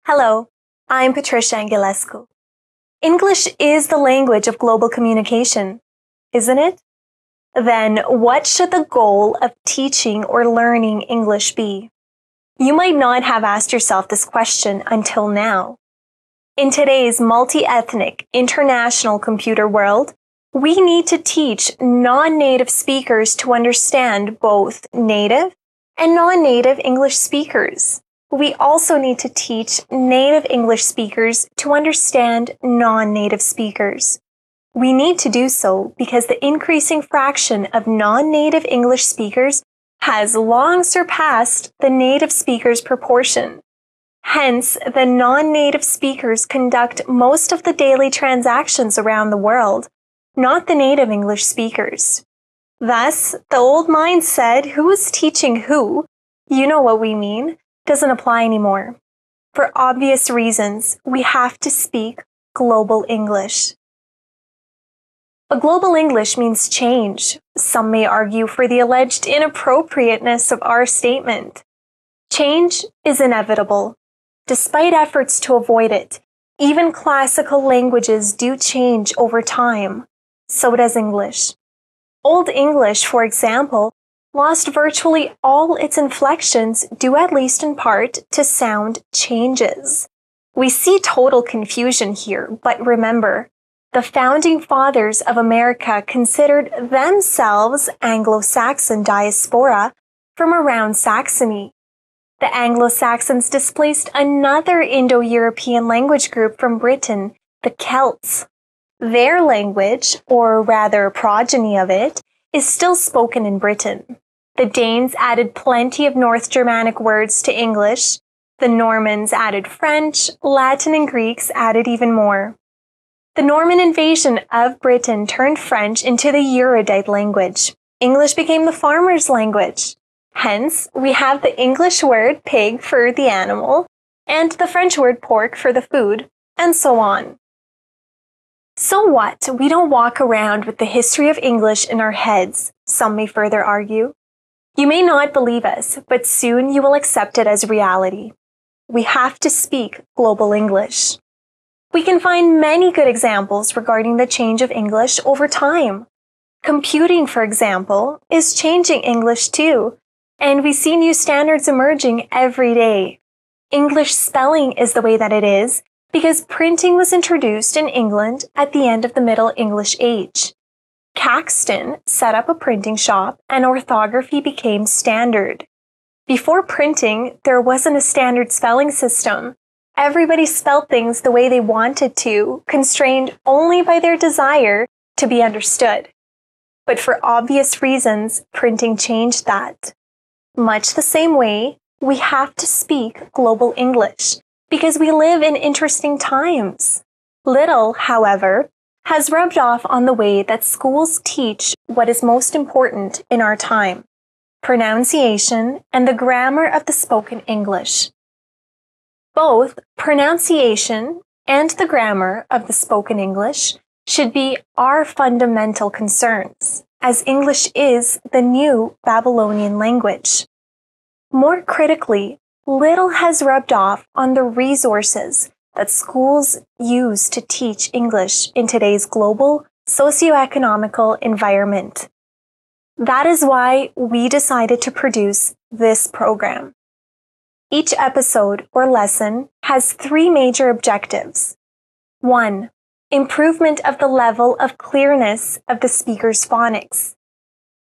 Hello, I'm Patricia Anghelescu. English is the language of global communication, isn't it? Then what should the goal of teaching or learning English be? You might not have asked yourself this question until now. In today's multi-ethnic, international computer world, we need to teach non-native speakers to understand both native and non-native English speakers. We also need to teach native English speakers to understand non-native speakers. We need to do so because the increasing fraction of non-native English speakers has long surpassed the native speakers' proportion. Hence, the non-native speakers conduct most of the daily transactions around the world, not the native English speakers. Thus, the old mindset, who is teaching who, you know what we mean, doesn't apply anymore. For obvious reasons, we have to speak global English. But global English means change. Some may argue for the alleged inappropriateness of our statement. Change is inevitable. Despite efforts to avoid it, even classical languages do change over time. So does English. Old English, for example, lost virtually all its inflections due at least in part to sound changes. We see total confusion here, but remember, the founding fathers of America considered themselves Anglo-Saxon diaspora from around Saxony. The Anglo-Saxons displaced another Indo-European language group from Britain, the Celts. Their language, or rather progeny of it, is still spoken in Britain. The Danes added plenty of North Germanic words to English. The Normans added French, Latin, and Greeks added even more. The Norman invasion of Britain turned French into the erudite language. English became the farmer's language. Hence, we have the English word pig for the animal, and the French word pork for the food, and so on. So what? We don't walk around with the history of English in our heads, some may further argue. You may not believe us, but soon you will accept it as reality. We have to speak global English. We can find many good examples regarding the change of English over time. Computing, for example, is changing English too, and we see new standards emerging every day. English spelling is the way that it is because printing was introduced in England at the end of the Middle English Age. Caxton set up a printing shop and orthography became standard. Before printing, there wasn't a standard spelling system. Everybody spelled things the way they wanted to, constrained only by their desire to be understood. But for obvious reasons, printing changed that. Much the same way, we have to speak global English because we live in interesting times. Little, however, has rubbed off on the way that schools teach what is most important in our time, pronunciation and the grammar of the spoken English. Both pronunciation and the grammar of the spoken English should be our fundamental concerns, as English is the new Babylonian language. More critically, little has rubbed off on the resources that schools use to teach English in today's global socioeconomical environment. That is why we decided to produce this program. Each episode or lesson has 3 major objectives. 1. Improvement of the level of clearness of the speaker's phonics.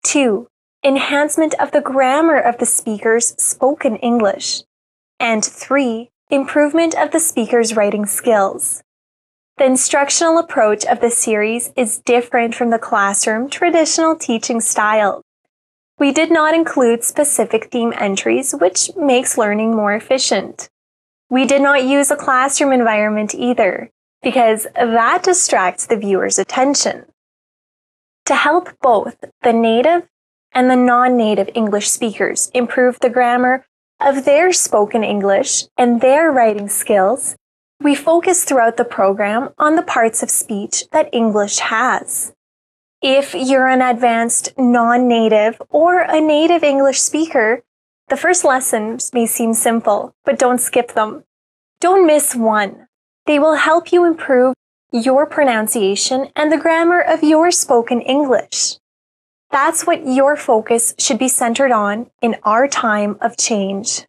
2. Enhancement of the grammar of the speaker's spoken English. And 3. Improvement of the speaker's writing skills. The instructional approach of this series is different from the classroom traditional teaching style. We did not include specific theme entries, which makes learning more efficient. We did not use a classroom environment either, because that distracts the viewer's attention. To help both the native and the non-native English speakers improve the grammar of their spoken English and their writing skills, we focus throughout the program on the parts of speech that English has. If you're an advanced non-native or a native English speaker, the first lessons may seem simple, but don't skip them. Don't miss one. They will help you improve your pronunciation and the grammar of your spoken English. That's what your focus should be centered on in our time of change.